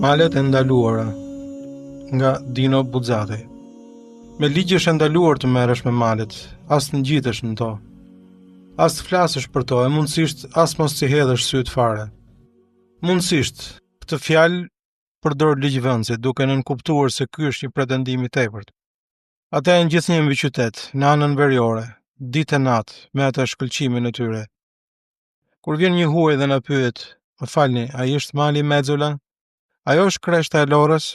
Malet e ndaluara nga Dino Buxati. Me ligj është ndaluar të merresh me malet, as të ngjitesh në to, as të flasësh për to, e mundësisht as mos t'i hedhësh syt fare. Mundësisht, këtë fjalë përdor ligjvënësit, duke nënkuptuar se ky është një pretendim i tepërt. Ata janë gjithnjë mbi qytet, në anën veriore, ditë e natë, me atë shkëlqimin e tyre. Kur vjen një huaj dhe na pyet, "Më falni, ai është mali Mezzola? Ajo është kreshta e Lorës?"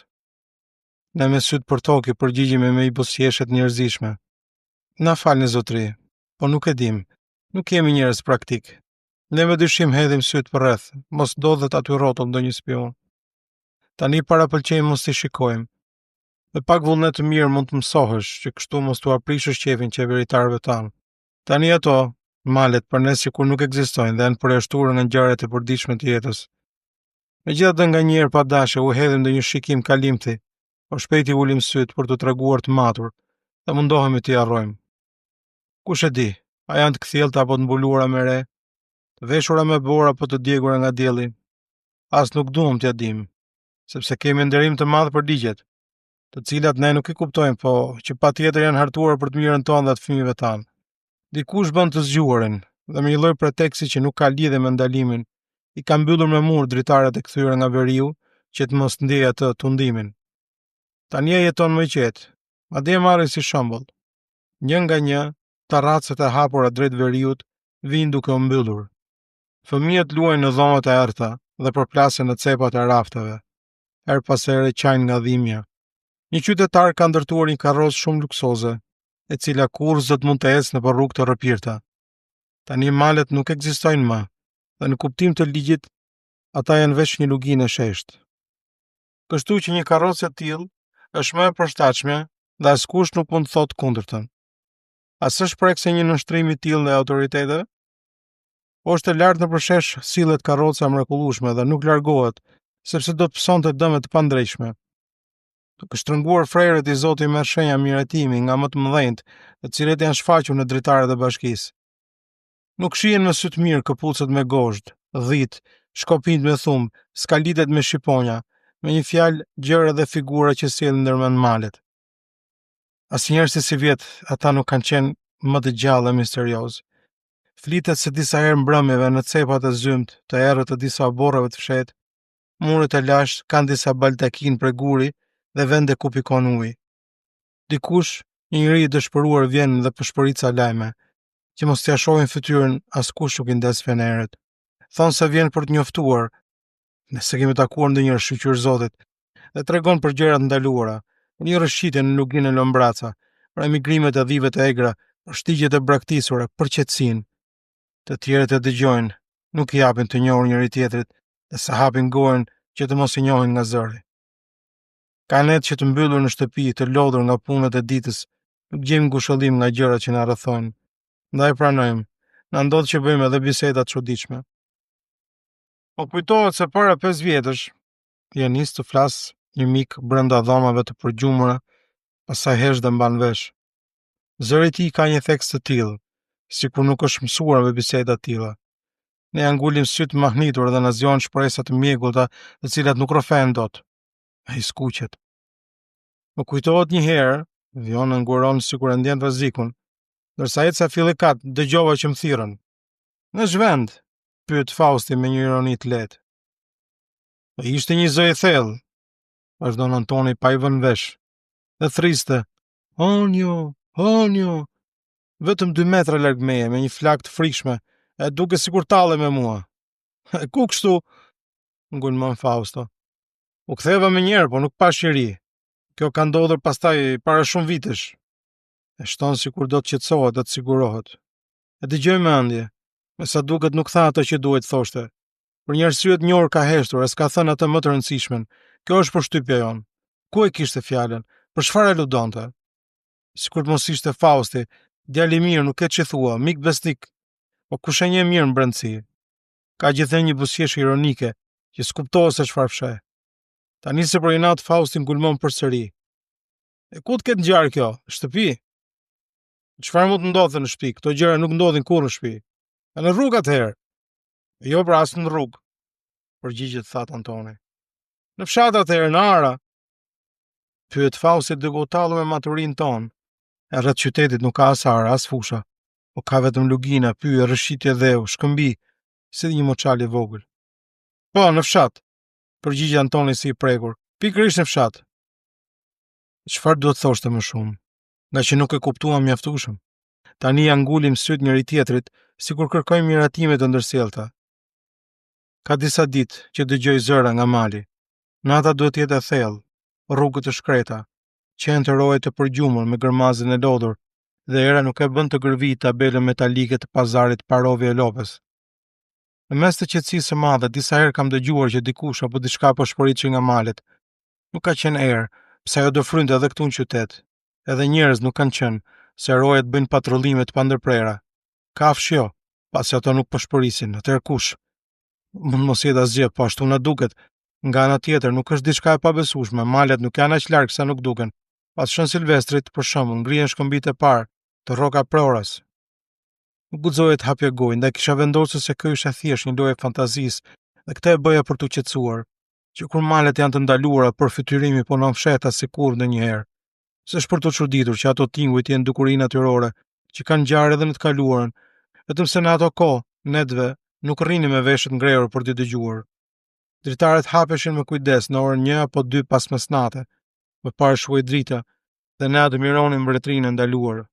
Ne me syt për tokë përgjigjemi me i buzëqeshjet njerëzishme. Na falni zotëri, po nuk e dim. Nuk kemi njerëz praktik. Ne me dyshim hedhim syt për rreth, mos ndodhet aty rrotull ndonjë spion. Tani para pëlqejmë mos t'i shikojmë. Me pak vullnet të mirë mund të mësohesh që kështu mos t'u aprishësh qefin qeveritarëve tanë. Tani ato, malet për ne sikur nuk ekzistojnë dhe janë përjashtuar nga ngjarjet e përditshme të jetës. Megjithatë nga njerë pa dashje u hedhim ndonjë shikim kalimti, po shpejt i ulim syt për të treguar të matur dhe mundohemi t'i harrojmë. Kush e di, a janë të kthjellta apo të mbuluara me re, të veshura me borë apo të djegura nga dielli? As nuk duam t'ja dim, sepse kemi nderim të madh për ligjet, të cilat ne nuk i kuptojmë, po që patjetër janë hartuar për të mirën tonë dhe të fëmijëve tanë. Dikush bën të zgjuarin dhe me një lloj preteksti që nuk ka lidhje me ndalimin, i ka mbyllur me mur dritaret e kthyer nga veriu që të mos ndjej atë tundimin. Tani ai jeton më i qetë, madje marrë si shembull. Një nga një, terracet e hapura drejt veriut vijnë duke u mbyllur. Fëmijët luajnë në dhomat e errta dhe përplasen në cepat e rafteve. Her pas here qajnë nga dhimbja. Një qytetar ka ndërtuar një karrocë shumë luksoze, e cila kurrë s'do të mund të ecë nëpër rrugë të rrëpirta. Tani malet nuk ekzistojnë më, dhe në kuptim të ligjit, ata janë veç një luginë e sheshtë. Kështu që një karrocë e tillë është më e përshtatshme dhe askush nuk mund të thotë kundërtën. A s'është prekse një nënshtrim i tillë ndaj autoriteteve? Është e lartë nëpër shesh sillet karroca mrekullueshme dhe nuk largohet, sepse do të psonte dëme të pandrejshme. Duke shtrënguar frerët i Zoti merr shenja miratimi nga më të mëdhenjt, të cilët janë shfaqur në dritaret e bashkisë. Nuk shihen me sy të mirë këpucët me gozhd, dhit, shkopinjt me thumb, skalitet me shqiponja, me një fjalë gjëra dhe figura që sjellin ndërmend malet. Asnjëherë si vjet, ata nuk kanë qenë më të gjallë e misterioz. Flitet se disa herë mbrëmjeve në cepat e zymt të errët të disa borrave të fshehtë, muret e lashtë kanë disa baldakin prej guri dhe vende ku pikon uji. Dikush, një njeri i dëshpëruar vjen dhe përshpërica lajme, që mos t'ia shohin fytyrën askush nuk i ndes fenerët. Thonë se vjen për të njoftuar, nëse kemi takuar ndonjëherë shqyr Zotit, dhe tregon për gjërat ndaluara, për një rrëshqitje në luginë e Lombraca, për emigrimet e dhivet e egra, për shtigjet e braktisura, për qetësinë. Të tjerët e dëgjojnë, nuk i japin të njohur njëri tjetrit, dhe sa hapin gojën që të mos i njohin nga zëri. Ka net që të mbyllur në shtëpi, të lodhur nga punët e ditës, nuk gjejmë ngushëllim nga gjërat që na rrethojnë. Ndaj pranojmë, na ndodh që bëjmë edhe biseda të çuditshme. Po kujtohet se para 5 vjetësh, ja nis të flas një mik brenda dhomave të përgjumura, pastaj hesh dhe mban vesh. Zëri i tij ka një theks të tillë, sikur nuk është mësuar me biseda të tilla. Ne angulim syt mahnitur dhe na zgjon shpresa të mjegullta, të cilat nuk rrëfen dot. Ai skuqet. Më kujtohet një herë, Viona nguron sikur e ndjen rrezikun, ndërsa eca fillikat dëgjova që më thirrën. Në zhvend, pyet Fausti me një ironi të lehtë. Po ishte një zë i thellë, vazhdon Antoni pa i vënë vesh, dhe thriste, Onjo, Onjo, vetëm 2 metra larg meje, me një flak të frikshme, e duke sikur talle me mua. Ku kështu? Ngulmon Fausto. U ktheva më njëherë, po nuk pash njeri. Kjo ka ndodhur pastaj para shumë vitesh. E shton sikur do të qetësohet dhe të sigurohet. E dëgjoj me ëndje, me sa duket nuk tha ato që duhet thoshte. Për një arsye të njohur ka heshtur, e s'ka thënë atë më të rëndësishmen. Kjo është përshtypja jon. Ku e kishte fjalën? Për çfarë ludonte? Sikur të mos ishte Fausti, djalë i mirë, nuk e çithua, mik besnik. Po kush e njeh mirë në brendësi? Ka gjithë një buzëqeshje ironike, që s'kuptohet se çfarë fsheh. Tani se për inat Fausti ngulmon përsëri. E ku të ketë ngjarë kjo? Shtëpi? Çfarë mund të ndodhte në shtëpi? Këto gjëra nuk ndodhin kurrë në shtëpi. E në rrugë atëherë. Jo, pra as në rrugë, përgjigjet that Antoni. Në fshat atëherë në Ara, pyet Fausti duke u tallur me maturinë tonë. E rreth qytetit nuk ka as ara, as fusha, po ka vetëm lugina, pyje, rëshitje dheu, shkëmbi, si një moçal i vogël. Po, në fshat, përgjigje Antoni si i prekur, pikërisht në fshat. Çfarë duhet thoshte më shumë? Nga që nuk e kuptuam mjaftueshëm. Tani ja ngulim syt njëri tjetrit, sikur kërkojmë miratime të ndërsjellta. Ka disa ditë që dëgjoj zëra nga mali. Nata duhet jetë e thellë, rrugët të shkreta, qenë të rojet të përgjumur me gërmazën e lodhur, dhe era nuk e bën të gërvijë tabelën metalike të pazarit Parovi e Lopës. Në mes të qetësisë së madhe, disa herë kam dëgjuar që dikush apo diçka po shpërithej nga malet. Nuk ka qenë erë, pse ajo do frynte edhe këtu në qytet. Edhe njerëz nuk kanë qenë, se rojet bëjnë patrullime të pandërprera. Kafsh jo, pasi ato nuk po shpërisin, atëherë kush? Mund mos jetë asgjë, po ashtu na duket. Nga ana tjetër nuk është diçka e pabesueshme, malet nuk janë aq larg sa nuk duken. Pas Shën Silvestrit, për shembull, ngrihen shkëmbijtë e parë të Rroka Proras. Nuk guxoja të hapja gojë, ndaj kisha vendosur se kjo ishte thjesht një lojë fantazisë, dhe këtë e bëja për t'u qetësuar, që kur malet janë të ndaluara për fytyrimi po nuk fshehta sikur ndonjëherë. S'është për të çuditur që ato tinguj të jenë dukuri natyrore, që kanë ngjarë edhe në të kaluarën, vetëm se në ato kohë, netve, nuk rrinim me veshët ngrehur për t'i dëgjuar. Dritaret hapeshin me kujdes në orën 1 apo 2 pas mesnate, përpara shuaj drita, dhe ne admironim mbretërinë e ndaluar.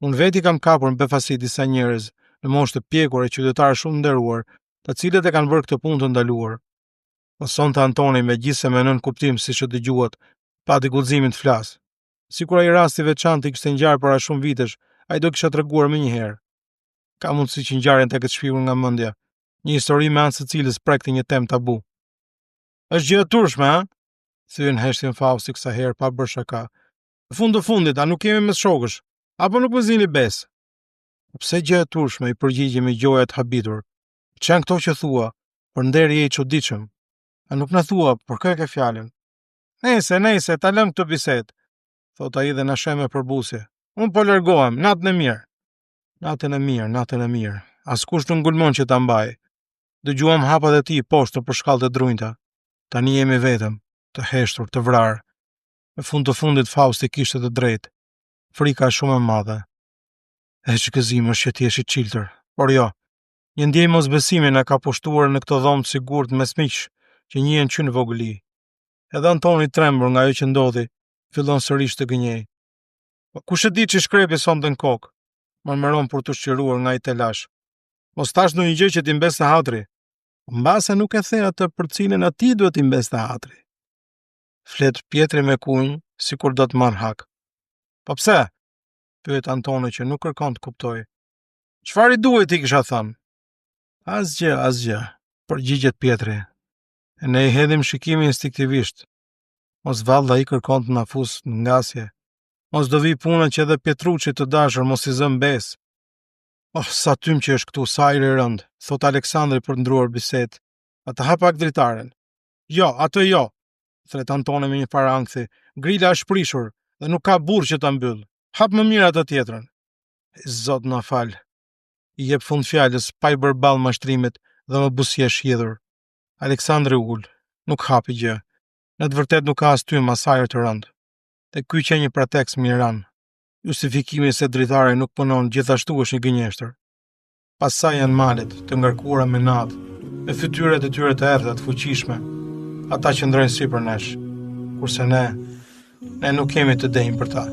Unë veti kam kapur në befasi disa njerëz në moshë të pjekur e qytetarë shumë nderuar, të cilët e kanë bërë këtë punë të ndaluar. Po sonte Antoni megjithëse me nën kuptim siç e dëgjuat, pati guximin të flas. Sikur ai rasti veçantë i kishte ngjarë para shumë vitesh, ai do kisha treguar më njëherë. Ka mundësi që ngjarjen të ketë shpikur nga mendja, një histori me anë së cilës prekte një temë tabu. Është gjë e turshme, ha? Thyen heshtin Fausti kësa herë pa bërë shaka. Në fund të fundit, a nuk kemi mes shokësh? Apo nuk më zini besë? Pse gjë e turshme, i përgjigje me gjoja të habitur. Çan këto që thua, për nderi e i çuditshëm. A nuk na thua, për kë e ke fjalën? Nejse, ta lëm këtë bisedë, thot ai dhe na sheh me përbusje. Unë po largohem, natën e mirë. Natën e mirë. Askush nuk ngulmon që ta mbaj. Dëgjuam hapat e tij poshtë për shkallët e drunjta. Tani jemi vetëm, të heshtur, të vrarë. Në fund të fundit Fausti kishte të drejtë. Frika është shumë e madhe. E që gëzim është që t'jesh i çiltër, por jo. Një ndjej mosbesimi na ka pushtuar në këtë dhomë të sigurt mes miqsh që njihen që në vogëli. Edhe Antoni trembur nga ajo që ndodhi, fillon sërish të gënjej. Po kush e di që shkrepi sonte në kokë? Mërmëron për të shqiruar nga i telash. Mos tash ndonjë gjë që t'i mbeste hatri. Mbase nuk e the atë për cilën ati duhet t'i mbeste hatri. Flet Pietri me kunj, sikur do të marr hak. Po pse? Pyet Antoni që nuk kërkon të kuptoj. Çfarë i duhet ti kisha thënë? Asgjë, përgjigjet Pietri. E ne i hedhim shikimin instinktivisht. Mos valla i kërkon të na fus në ngasje. Mos do vi puna që edhe Pietruçi të dashur mos i zëm besë. Oh, sa tym që është këtu, sa ajri rënd, thot Aleksandri për ndruar bisedë. A të hap pak dritaren? Jo, atë jo, thret Antoni me një farë ankthi. Grila është prishur dhe nuk ka burr që ta mbyll. Hap më mirë atë tjetrën. Zot na fal. I jep fund fjalës pa i bërë ballë mashtrimit dhe më buzëqesh hidhur. Aleksandri ul, nuk hapi gjë. Në të vërtet nuk ka as tym as ajër të rënd. Te ky që një pretekst miran. Justifikimi se dritare nuk punon gjithashtu është një gënjeshtër. Pastaj janë malet, të ngarkuara me natë, me fytyrat e tyre të errëta të fuqishme. Ata që ndrojnë sipër nesh, kurse ne nuk kemi të denjë për ta.